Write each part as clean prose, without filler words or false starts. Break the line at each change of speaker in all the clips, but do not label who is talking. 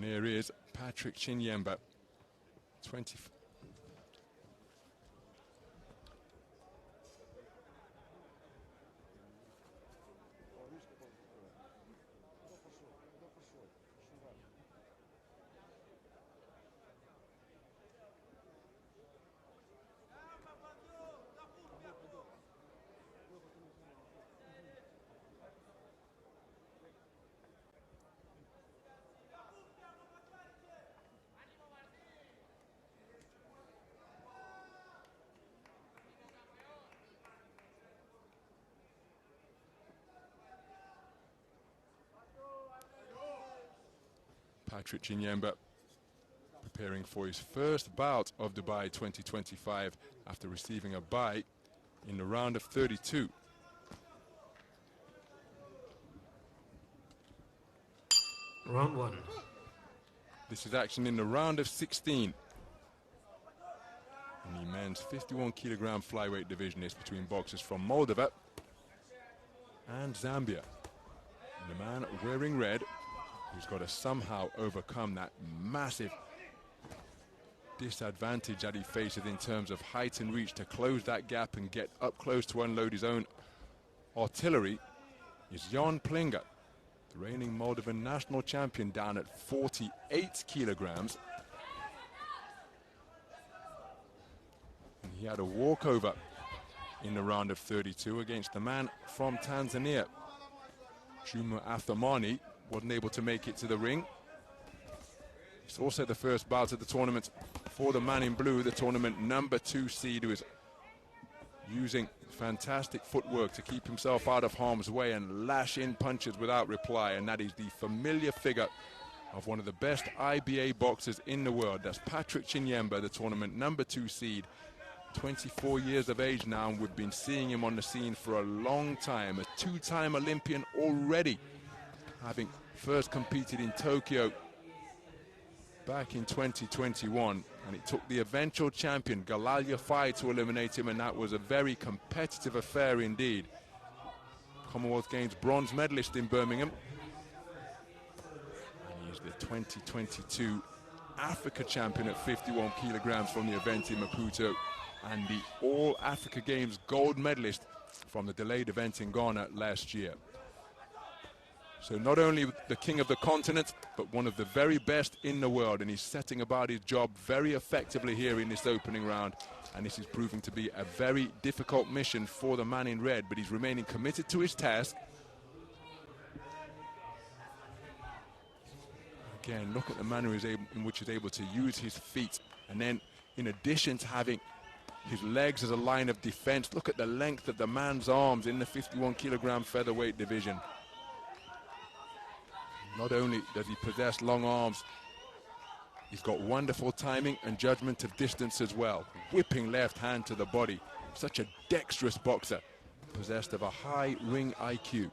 And here is Patrick Chinyemba, 20. Patrick Chinyemba preparing for his first bout of Dubai 2025 after receiving a bye in the round of 32.
Round one.
This is action in the round of 16. In the men's 51 kilogram flyweight division is between boxers from Moldova and Zambia. And the man wearing red, who's got to somehow overcome that massive disadvantage that he faces in terms of height and reach to close that gap and get up close to unload his own artillery, is PLINGA, the reigning Moldovan national champion, down at 48 kilograms. And he had a walkover in the round of 32 against the man from Tanzania, Juma Athamani. Wasn't able to make it to the ring. It's also the first bout of the tournament for the man in blue, the tournament #2 seed, who is using fantastic footwork to keep himself out of harm's way and lash in punches without reply. And that is the familiar figure of one of the best IBA boxers in the world. That's Patrick Chinyemba, the tournament #2 seed. 24 years of age now, and we've been seeing him on the scene for a long time. A two-time Olympian already, having first competed in Tokyo back in 2021, and it took the eventual champion Galal Yafai to eliminate him, and that was a very competitive affair indeed. Commonwealth Games bronze medalist in Birmingham, and he's the 2022 Africa champion at 51 kilograms from the event in Maputo, and the All Africa Games gold medalist from the delayed event in Ghana last year. So not only the king of the continent, but one of the very best in the world, and he's setting about his job very effectively here in this opening round. And this is proving to be a very difficult mission for the man in red, but he's remaining committed to his task. Again, look at the manner in which he's able to use his feet, and then in addition to having his legs as a line of defense, look at the length of the man's arms in the 51 kilogram featherweight division. Not only does he possess long arms, he's got wonderful timing and judgment of distance as well. Whipping left hand to the body. Such a dexterous boxer, possessed of a high ring IQ.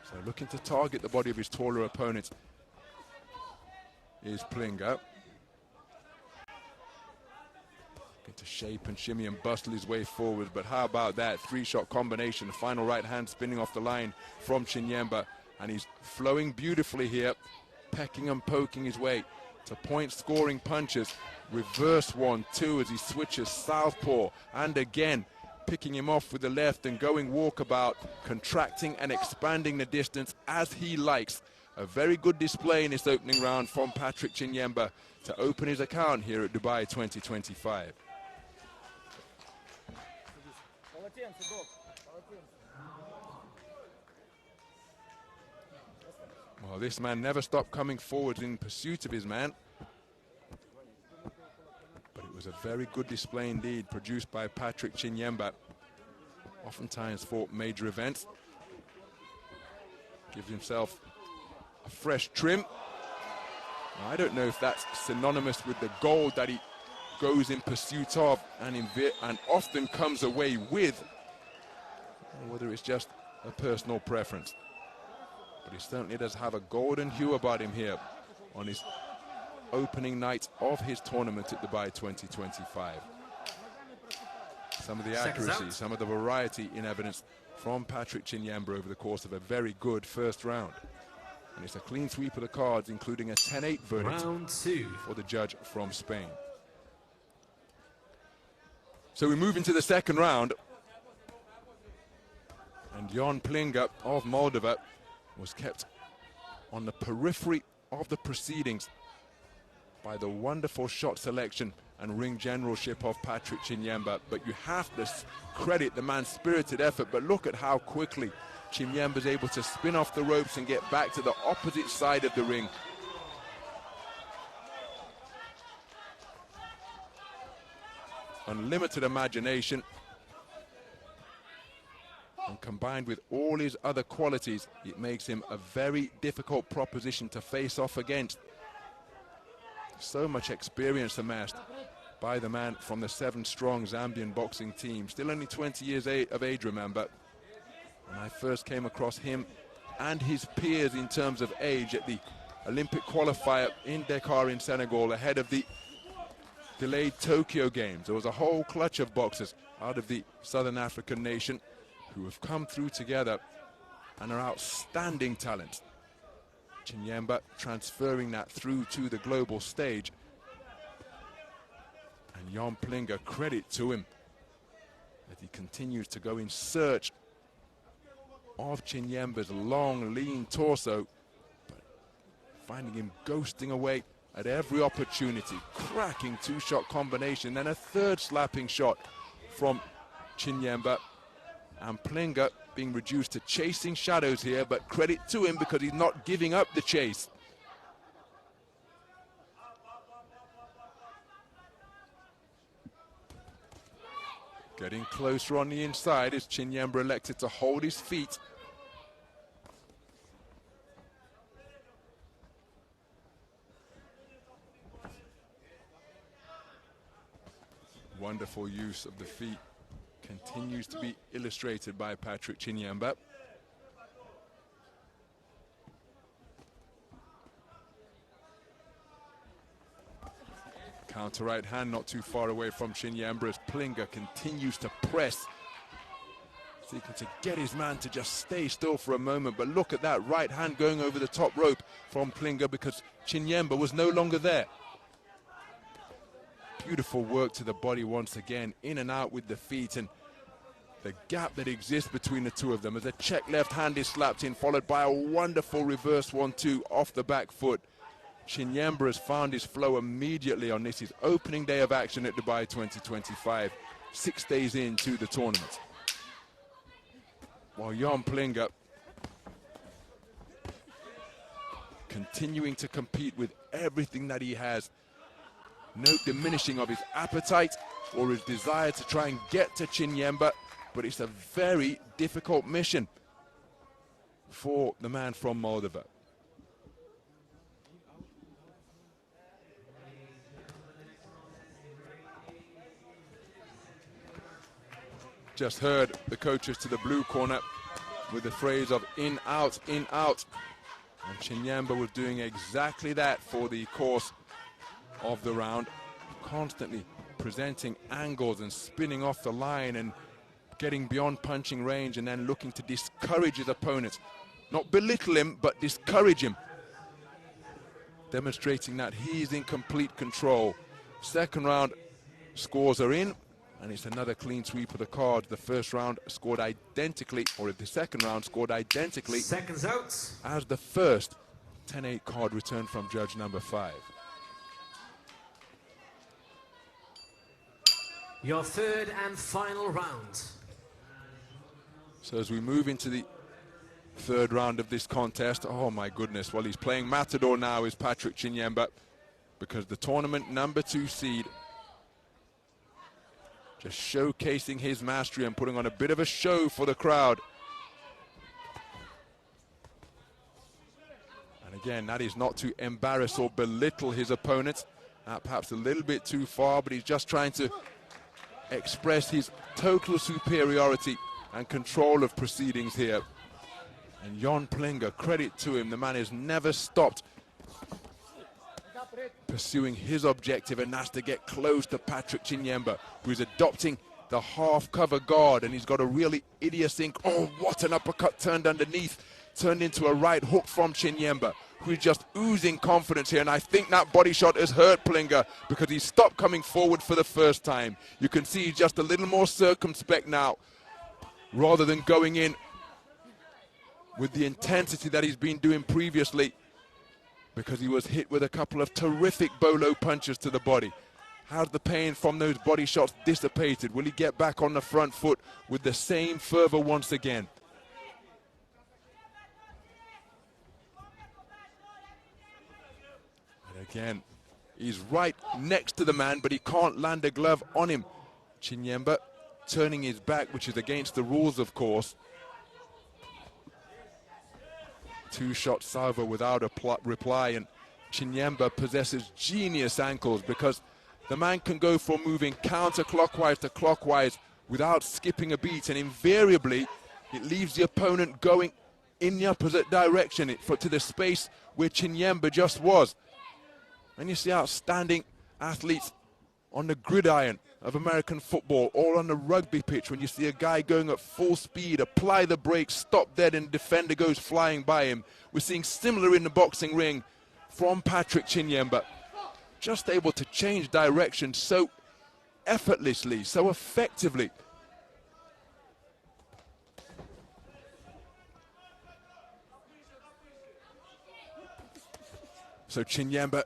So looking to target the body of his taller opponent is PLINGA. To shape and shimmy and bustle his way forward, but how about that three-shot combination? Final right hand spinning off the line from Chinyemba, and he's flowing beautifully here, pecking and poking his way to point-scoring punches. Reverse 1-2 as he switches southpaw, and again picking him off with the left and going walkabout, contracting and expanding the distance as he likes. A very good display in this opening round from Patrick Chinyemba to open his account here at Dubai 2025. Well, this man never stopped coming forward in pursuit of his man. But it was a very good display indeed, produced by Patrick Chinyemba. Oftentimes for major events. Gives himself a fresh trim. Now, I don't know if that's synonymous with the gold that he goes in pursuit of and often comes away with, or whether it's just a personal preference. But he certainly does have a golden hue about him here on his opening night of his tournament at Dubai 2025. Some of the accuracy, some of the variety in evidence from Patrick Chinyemba over the course of a very good first round. And it's a clean sweep of the cards, including a 10-8 verdict
Round 2
for the judge from Spain. So we move into the second round. And Jan PLINGA of Moldova was kept on the periphery of the proceedings by the wonderful shot selection and ring generalship of Patrick Chinyemba. But you have to credit the man's spirited effort. But look at how quickly Chinyemba's able to spin off the ropes and get back to the opposite side of the ring. Unlimited imagination, and combined with all his other qualities, it makes him a very difficult proposition to face off against. So much experience amassed by the man from the 7-strong Zambian boxing team. Still only 20 years of age, remember. When I first came across him and his peers in terms of age at the Olympic qualifier in Dakar in Senegal ahead of the delayed Tokyo Games, there was a whole clutch of boxers out of the Southern African nation who have come through together and are outstanding talents. Chinyemba transferring that through to the global stage. And Jan PLINGA, credit to him that he continues to go in search of Chinyemba's long, lean torso, but finding him ghosting away at every opportunity. Cracking 2-shot combination, then a third slapping shot from Chinyemba. And PLINGA being reduced to chasing shadows here, but credit to him because he's not giving up the chase. Getting closer on the inside as Chinyemba elected to hold his feet. Wonderful use of the feet continues to be illustrated by Patrick Chinyemba. Counter right hand not too far away from Chinyemba as PLINGA continues to press, seeking to get his man to just stay still for a moment. But look at that right hand going over the top rope from PLINGA because Chinyemba was no longer there. Beautiful work to the body once again, in and out with the feet, and the gap that exists between the two of them as a check left hand is slapped in, followed by a wonderful reverse 1-2 off the back foot. Chinyemba has found his flow immediately on this, his opening day of action at Dubai 2025, 6 days into the tournament. While Jan PLINGA continuing to compete with everything that he has. No diminishing of his appetite or his desire to try and get to Chinyemba, but it's a very difficult mission for the man from Moldova. Just heard the coaches to the blue corner with the phrase of in, out, in, out. And Chinyemba was doing exactly that for the course of the round, constantly presenting angles and spinning off the line and getting beyond punching range and then looking to discourage his opponents. Not belittle him, but discourage him. Demonstrating that he's in complete control. Second round scores are in, and it's another clean sweep of the card. The first round scored identically, or the second round scored identically.
Seconds out.
As the first 10-8 card returned from judge number 5.
Your third and final round.
So as we move into the third round of this contest, oh my goodness, well, he's playing Matador now, is Patrick Chinyemba, because the tournament number 2 seed, just showcasing his mastery and putting on a bit of a show for the crowd. And again, that is not to embarrass or belittle his opponent, perhaps a little bit too far, but he's just trying to express his total superiority and control of proceedings here. And Jan PLINGA, credit to him, the man has never stopped pursuing his objective, and that's to get close to Patrick Chinyemba, who is adopting the half cover guard, and he's got a really idiosyncratic. Oh, what an uppercut turned underneath, turned into a right hook from Chinyemba, who's just oozing confidence here. And I think that body shot has hurt PLINGA because he stopped coming forward for the first time. You can see he's just a little more circumspect now, rather than going in with the intensity that he's been doing previously, because he was hit with a couple of terrific bolo punches to the body. How's the pain from those body shots dissipated? Will he get back on the front foot with the same fervor once again? And again, he's right next to the man, but he can't land a glove on him. Chinyemba turning his back, which is against the rules, of course. Two-shot salvo without a reply, and Chinyemba possesses genius ankles because the man can go from moving counterclockwise to clockwise without skipping a beat, and invariably it leaves the opponent going in the opposite direction to the space where Chinyemba just was. And you see outstanding athletes on the gridiron of American football, or on the rugby pitch, when you see a guy going at full speed, apply the brakes, stop dead, and the defender goes flying by him. We're seeing similar in the boxing ring from Patrick Chinyemba. Just able to change direction so effortlessly, so effectively. So Chinyemba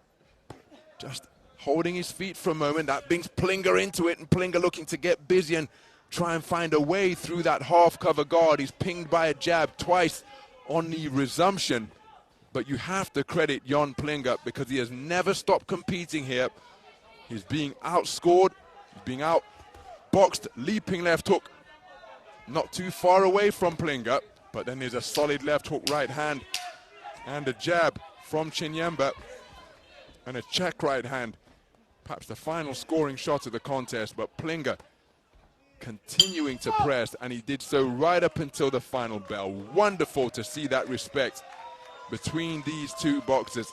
just holding his feet for a moment. That brings PLINGA into it, and PLINGA looking to get busy and try and find a way through that half cover guard. He's pinged by a jab twice on the resumption, but you have to credit Jan PLINGA because he has never stopped competing here. He's being outscored, he's being outboxed, leaping left hook, not too far away from PLINGA, but then there's a solid left hook right hand and a jab from Chinyemba and a check right hand. Perhaps the final scoring shot of the contest, but PLINGA continuing to press, and he did so right up until the final bell. Wonderful to see that respect between these two boxers.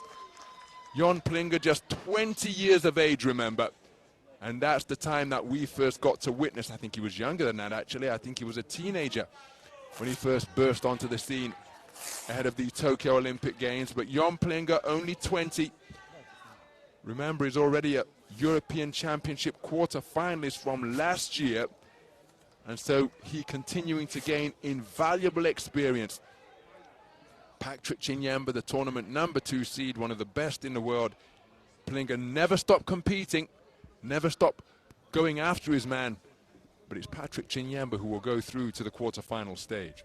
Jan PLINGA, just 20 years of age, remember, and that's the time that we first got to witness. I think he was younger than that, actually. I think he was a teenager when he first burst onto the scene ahead of the Tokyo Olympic Games, but Jan PLINGA only 20. Remember, he's already a European Championship quarter-finalist from last year, and so he continuing to gain invaluable experience. Patrick Chinyemba, the tournament #2 seed, one of the best in the world. PLINGA never stopped competing, never stopped going after his man, but it's Patrick Chinyemba who will go through to the quarter-final stage.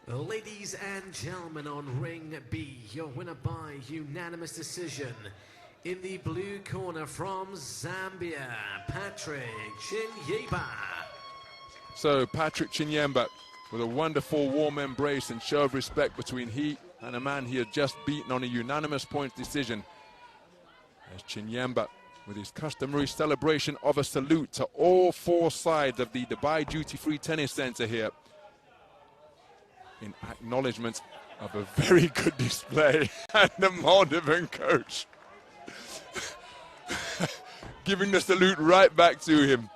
Ladies and gentlemen, on ring B, your winner by unanimous decision. In the blue corner from Zambia, Patrick Chinyemba.
So Patrick Chinyemba with a wonderful warm embrace and show of respect between he and a man he had just beaten on a unanimous points decision. As Chinyemba with his customary celebration of a salute to all four sides of the Dubai Duty-Free Tennis Center here, in acknowledgement of a very good display, and the Moldovan coach giving the salute right back to him.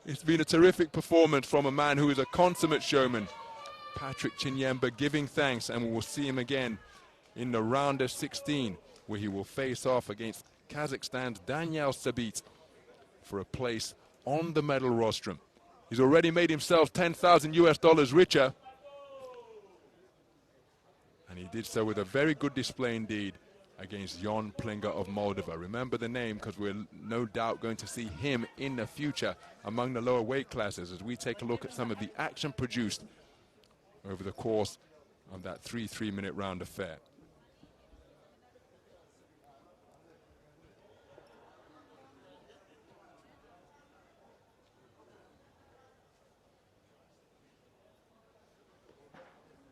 It's been a terrific performance from a man who is a consummate showman. Patrick Chinyemba giving thanks, and we will see him again in the round of 16, where he will face off against Kazakhstan's Daniel Sabit for a place on the medal rostrum. He's already made himself $10,000 richer, and he did so with a very good display indeed against Jan PLINGA of Moldova. Remember the name, because we're no doubt going to see him in the future among the lower weight classes as we take a look at some of the action produced over the course of that 3 3-minute round affair.